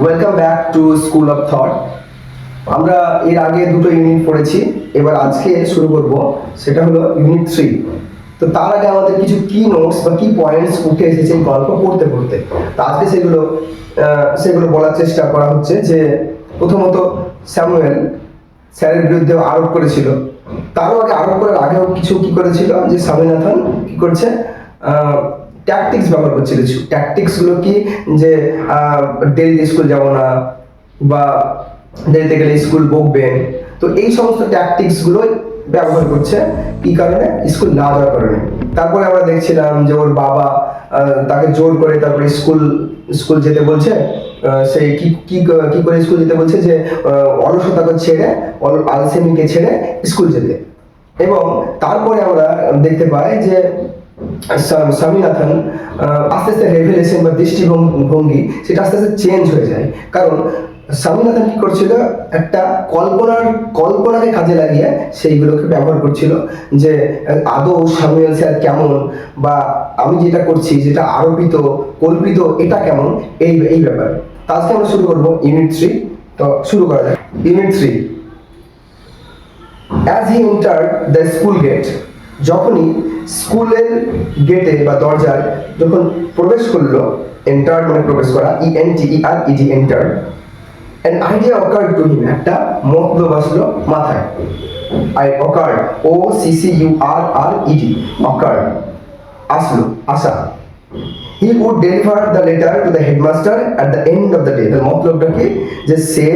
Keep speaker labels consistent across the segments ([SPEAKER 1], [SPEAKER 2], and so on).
[SPEAKER 1] Welcome back to school of thought. আমরা এর আগে দুটো ইউনিট পড়েছি, এবার আজকে শুরু করব, সেটা হলো ইউনিট 3। তো তার আগে আমাদের কিছু কি নোটস বা কি পয়েন্টস উঠে এসেছে এই গল্প পড়তে পড়তে। তো আজকে সেগুলো বলার চেষ্টা করা হচ্ছে। যে প্রথমত স্যামুয়েল স্যারের বিরুদ্ধে আরোপ করেছিল, তারও আগে আরোপ করার আগেও কিছু কি করেছিল, যে স্বামীনাথন কি করছে, ট্যাকটিক্স ব্যবহার করছিল। ট্যাকটিক্স গুলো কি, যে দেরিতে স্কুল যাব না, বা দেরিতে গেলে স্কুল বকবেন। তো এই সমস্ত ট্যাকটিক্স গুলো ব্যবহার করছে কি কারণে, স্কুল না যাওয়ার কারণে। তারপরে আমরা দেখছিলাম যে ওর বাবা তাকে জোর করে তারপরে স্কুল যেতে বলছে। সে কি কি কি করে স্কুল যেতে বলছে, যে অলসতাকে ছেড়ে, আলসেমিকে ছেড়ে স্কুল যেতে। এবং তারপরে আমরা দেখতে পাই যে স্বামীনাথন আস্তে আস্তে রেভেলেশন বা দৃষ্টিভঙ্গি সেটা আস্তে আস্তে চেঞ্জ হয়ে যায়। কারণ স্বামীনাথন কি করছিল, একটা কল্পনাকে কাজে লাগিয়ে সেইগুলোকে ব্যবহার করছিল, যে আদৌ স্যামুয়েল স্যার কেমন, বা আমি যেটা করছি যেটা আরোপিত কল্পিত এটা কেমন, এই ব্যাপারে। তো আজকে আমরা শুরু করবো ইউনিট 3। তো শুরু করা যায়। Unit 3। As he entered the school gate, যখনই স্কুলের গেটে বা দরজায় যখন প্রবেশ করলো, এন্টার্ড মানে প্রবেশ করা, ENTERED, entered, an idea occurred to him, একটা মতলব আসলো মাথায়। occurred, OCCURRED, occurred, আসলো, আসা। He would deliver the letter to the headmaster at the end of the day. তার মতলবটা কি, যে সে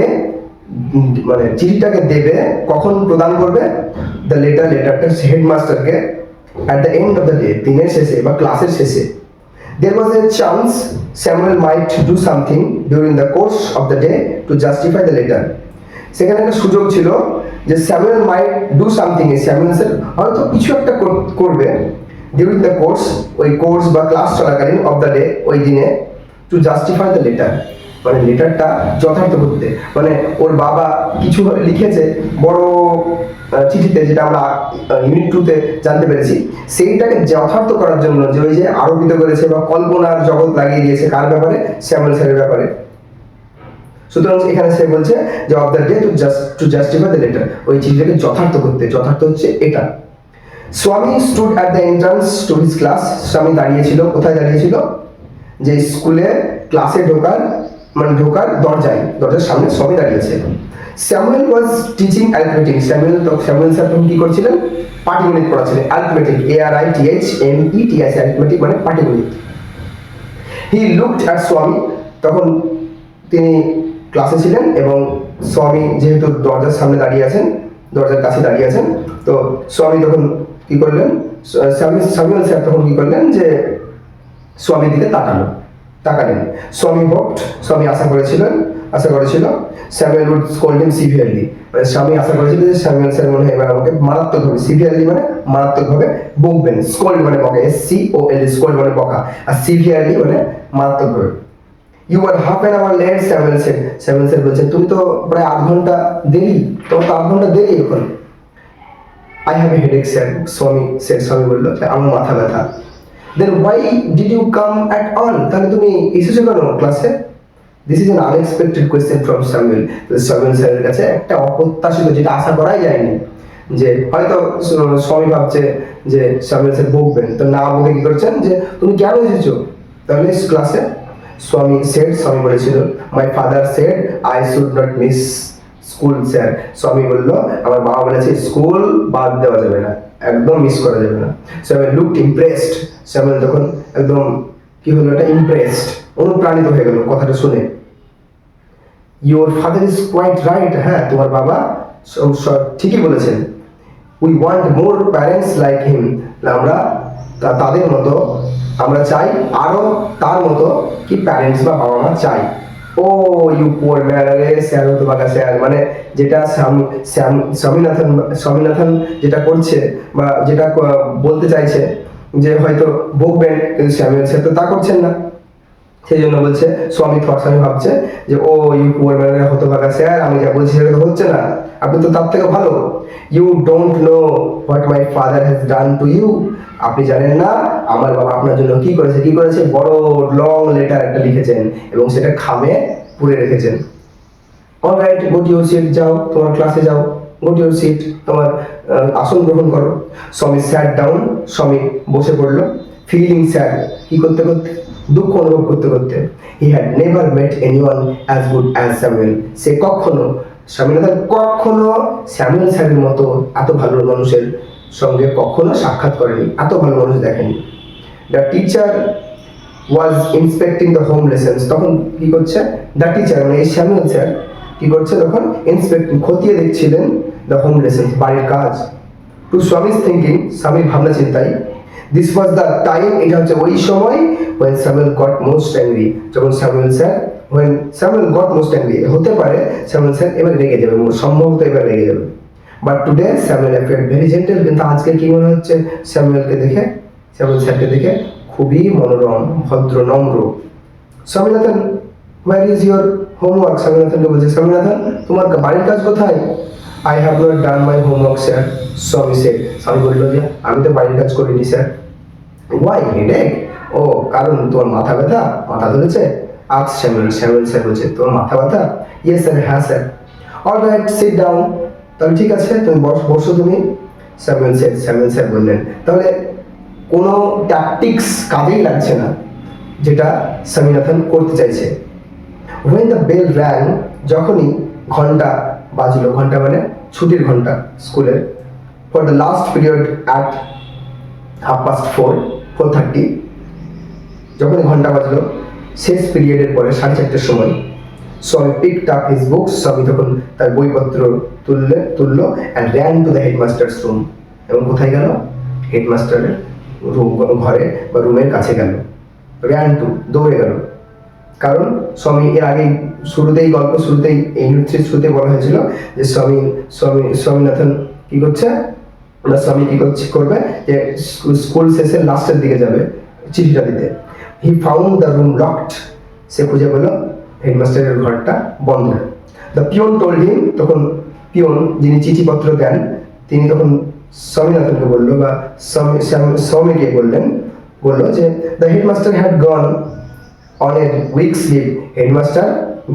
[SPEAKER 1] মানে চিঠিটাকে দেবে, কখন প্রদান করবে, লেটারটা হেডমাস্টারকে at the end of the day, দিনের শেষে বা ক্লাসের শেষে। There was a chance Samuel might do something during the course of the day to justify the letter. সেখানে একটা সুযোগ ছিল যে Samuel might do something, Samuel হয়তো কিছু একটা করবে ডিউরিং দ্য কোর্স, ওই কোর্স বা ক্লাস চলাকালীন অফ দ্য ডে, ওই দিনে, টু জাস্টিফাই দ্য লেটার, মানে লেটারটা যথার্থ করতে। মানে ওর বাবা কিছু লিখেছে বড় চিঠিতে, যেটা আমরা ইউনিট 2-তে জানতে পেরেছি, সেইটাকে যথার্থ করার জন্য যে ওই যে আরোপিত করেছে বা কল্পনার জগৎ লাগিয়ে দিয়েছে কার ব্যাপারে, স্যামুয়েল স্যারের ব্যাপারে। সুতরাং এখানে সে বলছে যে of the day to justify the letter, ওই চিঠিটাকে যথার্থ করতে। যথার্থ হচ্ছে এটা। স্বামী stood at the entrance to his class, স্বামী দাঁড়িয়েছিল, কোথায় দাঁড়িয়েছিল, যে স্কুলে ক্লাসে ঢোকার দরজার সামনে স্বামী দাঁড়িয়েছে। Samuel was teaching arithmetic, Samuel sir তখন কি করছিলেন, পাটিগণিত পড়াচ্ছিলেন। অ্যারিথমেটিক, ARITHMETIC, অ্যারিথমেটিক মানে পাটিগণিত। হি লুকড অ্যাট স্বামী, তখন তিনি ক্লাসে ছিলেন, এবং স্বামী যেহেতু দরজার সামনে দাঁড়িয়ে আছেন, দরজার কাছে দাঁড়িয়ে আছেন, তো স্বামী তখন কি করলেন, স্যামুয়েল স্যার তখন কি করলেন, যে স্বামীর দিকে তাকালেন। স্বামী আশা করেছিল Samuel would scold him severely, মানে স্বামী আশা করেছিল যে স্যামুয়েল স্যার মনে হয় এবার আমাকে মারাত্মকভাবে, সিভিয়ারলি মানে মারাত্মকভাবে বকবেন। স্কোল্ড মানে বকা, SCOLD, স্কোল্ড মানে বকা, আর সিভিয়ারলি মানে মারাত্মকভাবে। You are half an hour late, Samuel sir বলছেন, তুমি তো প্রায় 8 ঘন্টা দেরি, তোমার তো 8 ঘন্টা দেরি এখন। I have a headache sir, স্বামী বললো, আমার মাথা ব্যথা। Then why did you come at all? তাহলে তুমি এসেছো কেন ক্লাসে? This is an unexpected question from Samuel. Samuel স্যারের কাছে একটা অপ্রত্যাশিত, যেটা আশা করাই যায়নি। যে হয়তো স্বামী ভাবছে যে স্যামুয়েল স্যার বকবেন, তো না বকে কি করছেন, যে তুমি কেন এসেছো তাহলে ক্লাসে? স্বামী বলেছিল, my father said I should not miss school sir. স্বামী বলল, আমার বাবা বলেছে স্কুল বাদ দেওয়া যাবে না, একদম মিস করা যাবে না। স্যামুয়েল লুকড ইমপ্রেসড, স্যামুয়েল তখন একদম কি হলো, এটা ইমপ্রেসড, অনুপ্রাণিত হয়ে গেল কথাটা শুনে। Your father is quite right, হ্যাঁ তোমার বাবা ঠিকই বলেছেন। We want more parents like him, আমরা তাদের মতো, আমরা চাই আরো তার মতো কি প্যারেন্টস বা বাবা মা চাই। ও ইউ পুয়ার ম্যান, স্যার তোমার কাছে, মানে যেটা স্বামীনাথন যেটা করছে বা যেটা বলতে চাইছে, যে হয়তো বকবেন, কিন্তু স্যামুয়েল স্যার তো তা করছেন না। সেই জন্য বলছে, স্বামী ভাবছে যে ও ইউ পুয়ার ম্যান, হতভাগা স্যার, আমি যা বলছি সেটা তো হচ্ছে না, আপনি তো তার থেকে ভালো। You don't know what my father has done to you, আপনি জানেন না আমার বাবা আপনার জন্য কি করেছে। বড় লং লেটার একটা লিখেছেন, এবং সেটা খামে পুরে রেখেছেন। Alright, go to your seat, যাও তোমার ক্লাসে যাও, গো টু ইউর সিট, তোমার আসন গ্রহণ করো। স্বামী স্যাট ডাউন, স্বামী বসে পড়লো। ফিলিং স্যাড, কি করতে করতে, দুঃখ অনুভব করতে করতে। He had never met anyone as good as Samuel, সে স্বামীনাথন কখনো স্যামুয়েল স্যারের মতো এত ভালো মানুষের সঙ্গে কখনো সাক্ষাৎ করেনি, এত ভালো মানুষ দেখেনি। The teacher was inspecting the home lessons, তখন কি করছে দ্য টিচার মানে এই স্যামুয়েল স্যার কি করছে তখন ইন্সপেক্টিং খতিয়ে দেখছিলেন দ্য হোম লেসেন্স, বাড়ির কাজ। টু স্বামীজ থিঙ্কিং, স্বামীর ভাবনা চিন্তায়, দিস ওয়াজ দ্য টাইম, এটা হচ্ছে ওই সময় when Samuel got most angry, যখন when Samuel got most angry, হতে পারে স্যামুয়েল স্যার এবার রেগে যাবে, সম্ভবত এবার রেগে যাবে। But today Samuel appeared very gentle, কিন্তু আজকে কি মনে হচ্ছে স্যামুয়েল স্যারকে দেখে খুবই মনোরম, ভদ্র, নম্র। Swaminathan, where is your homework? স্বামীনাথনকে বলছে, স্বামীনাথন তোমার বাড়ির কাজ কোথায়? I have not done my homework sir, স্বামী said, স্বামী বলল যে আমি তো বাড়ির কাজ করিনি স্যার। Why headache? ও কারণ তোমার মাথা ব্যথা, মাথা ধরেছে? আজ স্যামুয়েল স্যার বলছে তোমার মাথা ব্যথা? ইয়েস স্যার, হ্যাঁ স্যার। অলরাইট, সিট ডাউন, তাহলে ঠিক আছে তুমি বসো তুমি। স্যামুয়েল স্যার বললেন, তাহলে কোনো ট্যাকটিক্স কাজেই লাগছে না যেটা স্বামীনাথন করতে চাইছে। when the bell rang, যখনই ঘন্টা বাজলো, ঘন্টা মানে ছুটির ঘন্টা স্কুলের, for the last period at 4:30, যখনই ঘন্টা বাজলো শেষ পিরিয়ডের পরে 4:30টার সময়, স্বামী picked up his books, স্বামী তখন তার বইপত্র তুললো and ran to the headmaster's room, এবং কোথায় গেল? হেডমাস্টারের ঘরে বা রুমের কাছে গেল। ran to, দৌড়ে গেল। কারণ স্বামী এর আগেই শুরুতেই এই ইউনিট শুরুতেই বলা হয়েছিল যে স্বামীনাথন কি করছে, স্বামী কি করবে যে স্কুল শেষের লাস্টের দিকে যাবে চিঠিটা দিতে। He found the room locked, সে খুঁজে পেল হেডমাস্টারের ঘরটা বন্ধ। দ্য পিয়ন টোল্ড হিম, তখন পিয়ন যিনি চিঠিপত্র দেন তিনি তখন স্বামীনাথনকে বললো বা স্বামীকে বললো যে the headmaster had gone on a weeks leave, headmaster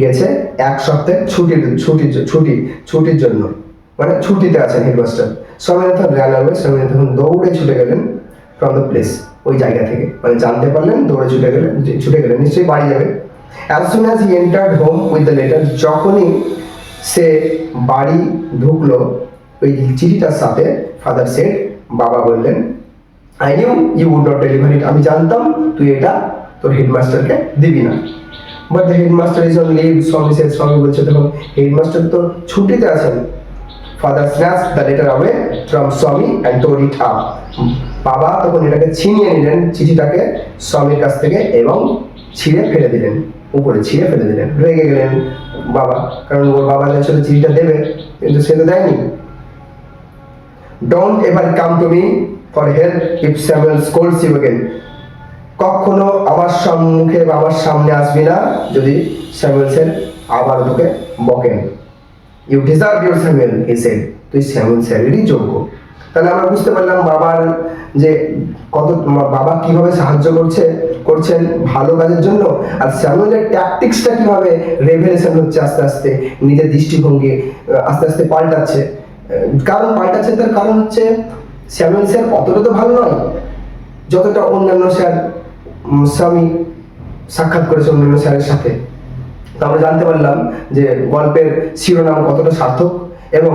[SPEAKER 1] গেছে এক সপ্তাহের ছুটির জন্য, মানে ছুটিতে আছেন headmaster. Swaminathan ran away, Swaminathan দৌড়ে ছুটে গেলেন ফ্রম দ্য প্লেস, ওই জায়গা থেকে, মানে জানতে পারলেন দৌড়ে ছুটে গেলেন নিশ্চয়ই বাড়ি যাবে। As soon as he entered home with the letter, যখনই সে বাড়ি ঢুকলো ওই চিঠিটার সাথে, ফাদার সেড, বাবা বললেন, I knew you would not deliver it, আমি জানতাম তুই এটা তোর হেডমাস্টারকে দিবি না। But the headmaster is on leave, Swami বলছে তখন হেডমাস্টার তো ছুটিতে আছেন। Father snatched the letter away from Swami and tore it up, বাবা তখন এটাকে ছিনিয়ে নিলেন চিঠিটাকে স্বামীর কাছ থেকে এবং উপরে ছিঁড়ে ফেলে দিলেন। রেগে গেলেন বাবা, কারণ ওর বাবা আসলে চিঠিটা দেবে কিন্তু সে তো দেয়নি। Don't ever come to me for help if Samuel scolds you again, কখনো আমার সম্মুখে বা আমার সামনে আসবি না যদি স্যামুয়েল স্যার আবার তোকে বকেন। You deserve your Samuel, he said, তুই স্যামুয়েল স্যারেরই যোগ্য। তাহলে আমরা বুঝতে পারলাম বাবার যে বাবা কিভাবে সাহায্য করছেন ভালো কাজের জন্য, আর স্যামুয়েলের ট্যাকটিক্সটা কিভাবে রেভেলেশন হচ্ছে আস্তে আস্তে, নিজের দৃষ্টিভঙ্গি আস্তে আস্তে পাল্টাচ্ছে। পাল্টাচ্ছে তার কারণ হচ্ছে স্যামুয়েল স্যার অতটা তো ভালো নয় যতটা অন্যান্য স্যার স্বামী সাক্ষাৎ করেছে অন্যান্য স্যারের সাথে। তো আমরা জানতে পারলাম যে গল্পের শিরোনাম কতটা সার্থক এবং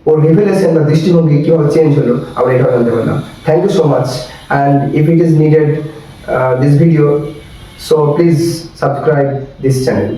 [SPEAKER 1] ওর রিভেলেশন বা দৃষ্টিভঙ্গি কিভাবে চেঞ্জ হলো আমরা এটাও জানতে পারলাম। Thank you so much, and if it is needed this video, so please subscribe this channel.